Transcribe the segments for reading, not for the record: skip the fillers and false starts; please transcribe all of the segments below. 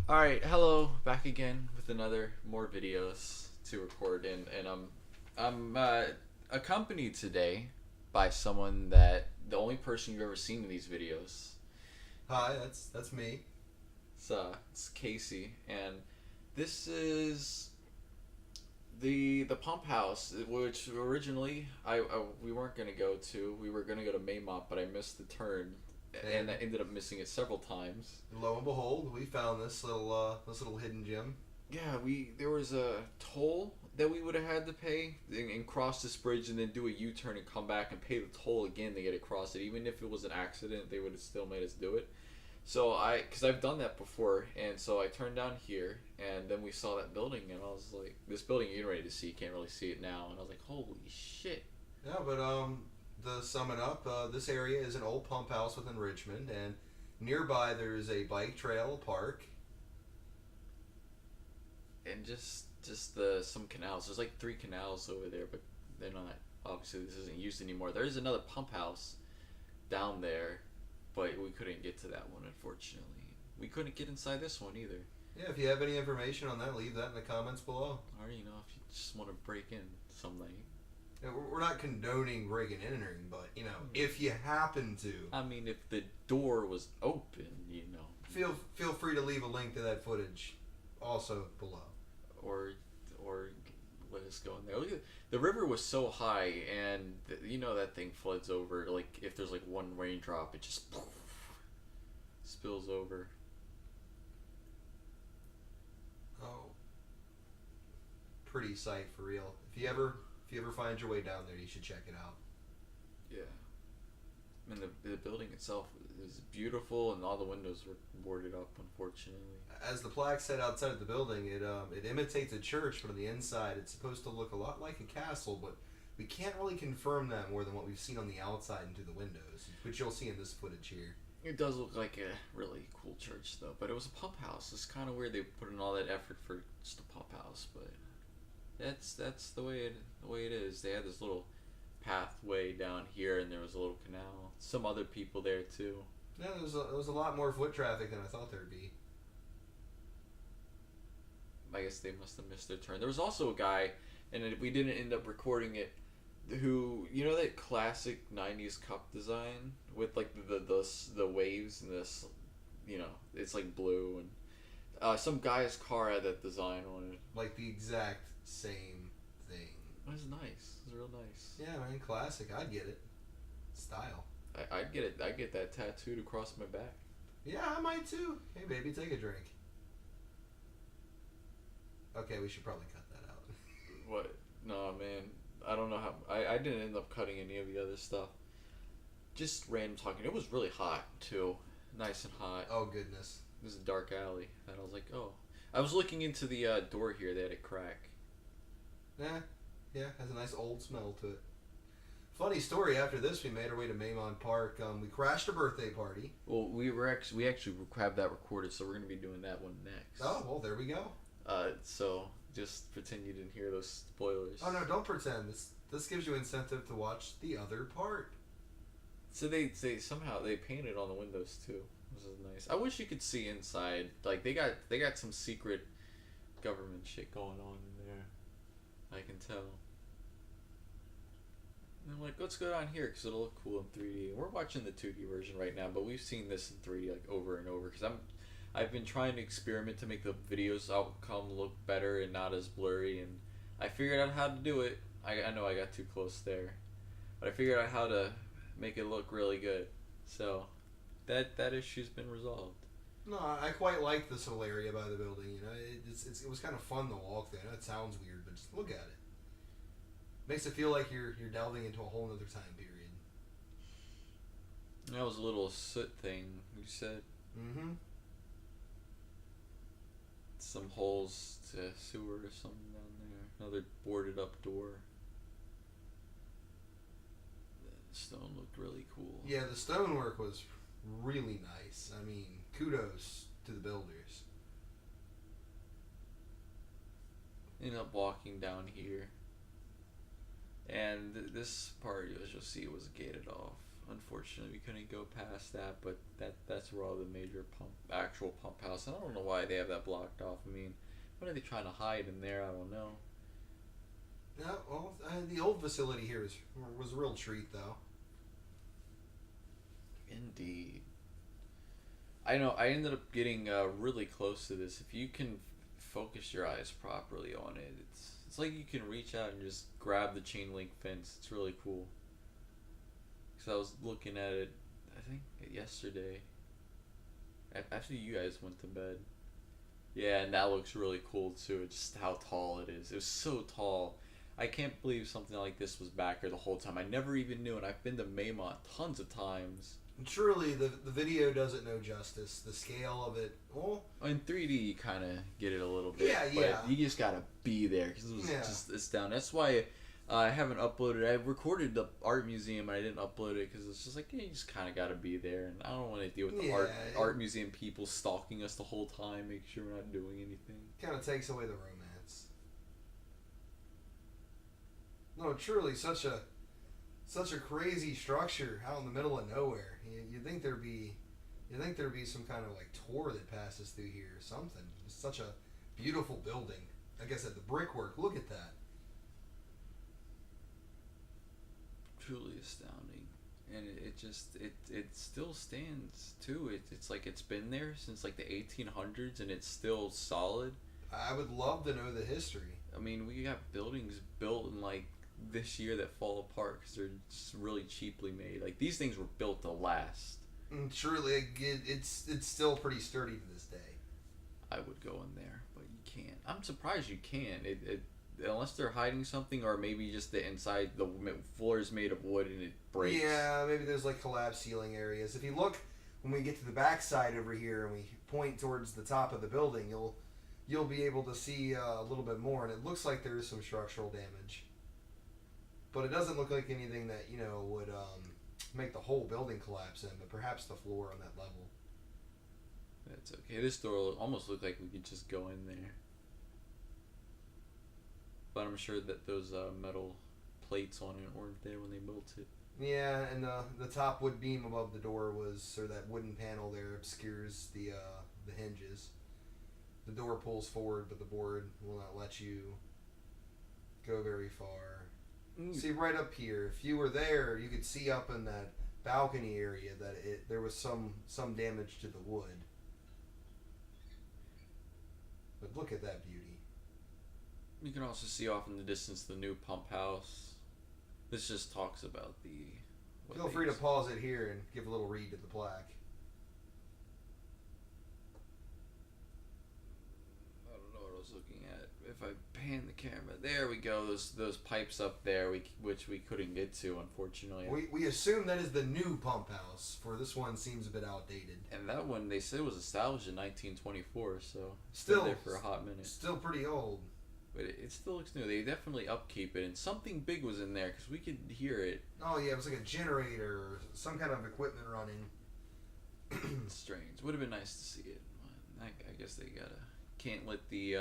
Alright, hello, back again with another more videos to record and I'm accompanied today by someone that the only person you've ever seen in these videos. Hi, that's me. It's Casey, and this is the pump house, which originally I we weren't gonna go to. We were gonna go to Maymont, but I missed the turn, and I And ended up missing it several times. lo and behold, we found this little hidden gem. Yeah, we there was a toll that we would have had to pay and cross this bridge and then do a U-turn and come back and pay the toll again to get across it. Even if it was an accident, they would have still made us do it. So because I've done that before, and so I turned down here, and then we saw that building, and I was like, this building you're ready to see, you can't really see it now, and I was like, holy shit. Yeah, but to sum it up, this area is an old pump house within Richmond, and nearby there's a bike trail, a park. And just the some canals. There's like three canals over there, but they're not. Obviously, this isn't used anymore. There is another pump house down there, but we couldn't get to that one, unfortunately. We couldn't get inside this one either. Yeah, if you have any information on that, leave that in the comments below. Or if you just want to break in some night. Yeah, we're not condoning breaking and entering, but if you happen to, I mean, if the door was open, feel free to leave a link to that footage, also below. or or let us go in there. Look the river was so high, and that thing floods over. Like if there's like one raindrop, it just spills over. Oh, pretty sight for real. If you ever find your way down there, you should check it out. Yeah. And the building itself is beautiful, and all the windows were boarded up, unfortunately. As the plaque said outside of the building, it imitates a church, but on the inside, it's supposed to look a lot like a castle. But we can't really confirm that more than what we've seen on the outside and through the windows, which you'll see in this footage here. It does look like a really cool church, though. But it was a pump house. It's kind of weird they put in all that effort for just a pump house, but that's the way it is. They had this little pathway down here, and there was a little canal. Some other people there too. Yeah, there was a lot more foot traffic than I thought there'd be. I guess they must have missed their turn. There was also a guy, and we didn't end up recording it, who that classic '90s cup design with like the waves and this, it's like blue, and some guy's car had that design on it. Like the exact same thing. It was nice. It was real nice. Yeah, man, classic. I'd get it. Style. I'd get it. I'd get that tattooed across my back. Yeah, I might too. Hey, baby, take a drink. Okay, we should probably cut that out. What? No, man. I don't know how. I didn't end up cutting any of the other stuff. Just random talking. It was really hot too. Nice and hot. Oh, goodness. It was a dark alley, and I was like, oh. I was looking into the door here. They had a crack. Yeah, has a nice old smell to it. Funny story. After this, we made our way to Maymont Park. We crashed a birthday party. Well, we actually have that recorded, so we're gonna be doing that one next. Oh, well, there we go. So just pretend you didn't hear those spoilers. Oh no, don't pretend. This gives you incentive to watch the other part. So they somehow they painted on the windows too. This is nice. I wish you could see inside. Like they got some secret government shit going on in there. I can tell. And I'm like, let's go down here because it'll look cool in 3D. And we're watching the 2D version right now, but we've seen this in 3D like over and over because I've been trying to experiment to make the videos outcome look better and not as blurry, and I figured out how to do it. I know I got too close there, but I figured out how to make it look really good. So that issue's been resolved. No, I quite like this whole area by the building. It was kind of fun to walk there. I know it sounds weird, but just look at it. Makes it feel like you're delving into a whole other time period. That was a little soot thing you said. Mm-hmm. Some holes to sewer or something down there. Another boarded up door. The stone looked really cool. Yeah, the stonework was really nice. I mean, kudos to the builders. Ended up walking down here. And this part, as you'll see, was gated off. unfortunately, we couldn't go past that. But that's where all the major actual pump house. And I don't know why they have that blocked off. I mean, what are they trying to hide in there? I don't know. Yeah, well, the old facility here was a real treat, though. Indeed. I know. I ended up getting really close to this. If you can focus your eyes properly on it, it's like you can reach out and just grab the chain link fence. It's really cool. Because I was looking at it, I think yesterday. After you guys went to bed. Yeah, and that looks really cool too. It's just how tall it is. It was so tall. I can't believe something like this was back here the whole time. I never even knew, and I've been to Maymont tons of times. And truly, the video does it no justice. The scale of it, well, In 3D, you kind of get it a little bit. Yeah, but yeah. you just gotta be there because it was Yeah. just it's down. That's why I haven't uploaded. I recorded the art museum and I didn't upload it because it's just like, yeah, you just kind of gotta be there, and I don't want to deal with the art museum people stalking us the whole time, making sure we're not doing anything. kind of takes away the romance. No, truly, such a crazy structure out in the middle of nowhere. You think there'd be some kind of like tour that passes through here or something. It's such a beautiful building. Like I said, the brickwork. Look at that. Truly astounding, and it still stands too. It's like it's been there since like the 1800s, and it's still solid. I would love to know the history. I mean, we got buildings built in like this year that fall apart because they're just really cheaply made. Like these things were built to last. And surely it's still pretty sturdy to this day. I would go in there, but you can't. I'm surprised you can. Unless they're hiding something, or maybe just the inside, the floor is made of wood and it breaks. Yeah, maybe there's like collapsed ceiling areas. If you look when we get to the back side over here and we point towards the top of the building, you'll be able to see a little bit more, and it looks like there is some structural damage. But it doesn't look like anything that would make the whole building collapse in, but perhaps the floor on that level. That's okay. This door almost looked like we could just go in there. But I'm sure that those metal plates on it weren't there when they built it. Yeah, and the top wood beam above the door or that wooden panel there obscures the hinges. The door pulls forward, but the board will not let you go very far. See, right up here, if you were there, you could see up in that balcony area that there was some damage to the wood. But look at that beauty. You can also see off in the distance the new pump house. This just talks about the... Feel free to pause it here and give a little read to the plaque. I don't know what I was looking at. If I pan the camera, there we go. Those pipes up there, which we couldn't get to, unfortunately. We assume that is the new pump house, for this one seems a bit outdated. And that one, they said, was established in 1924, so it's Still been there for a hot minute. Still pretty old. But it still looks new. They definitely upkeep it, and something big was in there because we could hear it. Oh yeah, it was like a generator or some kind of equipment running. Strange. Would have been nice to see it. I guess they can't let the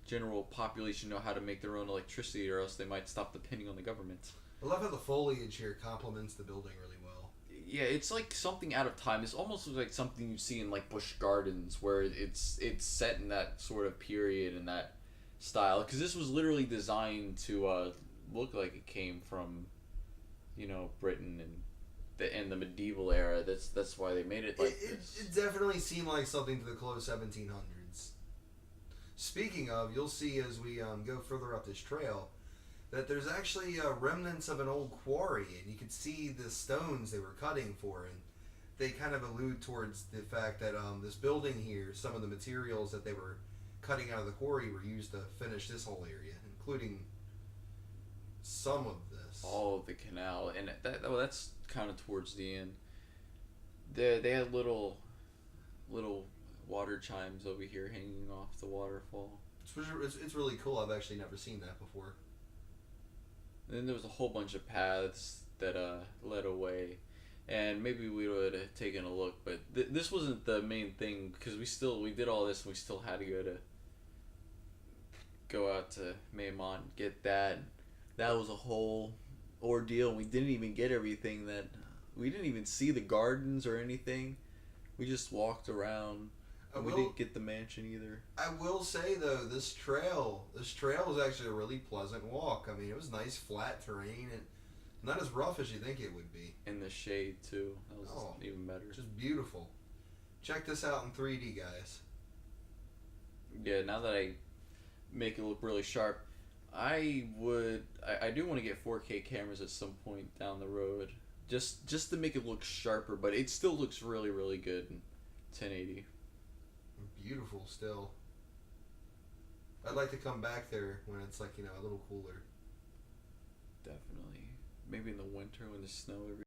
general population know how to make their own electricity, or else they might stop depending on the government. I love how the foliage here complements the building really well. Yeah, it's like something out of time. It almost looks like something you see in like Busch Gardens, where it's set in that sort of period and that style. Because this was literally designed to look like it came from, Britain and the medieval era. That's why they made it like this. It definitely seemed like something to the close 1700s. Speaking of, you'll see as we go further up this trail that there's actually remnants of an old quarry, and you can see the stones they were cutting for, and they kind of allude towards the fact that this building here, some of the materials that they were cutting out of the quarry were used to finish this whole area, including some of this. All of the canal, and that's kind of towards the end. They had little water chimes over here hanging off the waterfall. It's really cool. I've actually never seen that before. And then there was a whole bunch of paths that led away, and maybe we would have taken a look, but this wasn't the main thing because we did all this and we still had to go out to Maymont and get that. That was a whole ordeal, and we didn't even get everything that We didn't even see the gardens or anything. We just walked around. And we didn't get the mansion either. I will say though, this trail was actually a really pleasant walk. I mean, it was nice flat terrain and not as rough as you think it would be. In the shade too. That was even better. Just beautiful. Check this out in 3D, guys. Yeah, now that I make it look really sharp, I do want to get 4K cameras at some point down the road, just to make it look sharper. But it still looks really, really good in 1080. Beautiful still. I'd like to come back there when it's like, a little cooler. Definitely. Maybe in the winter when there's snow every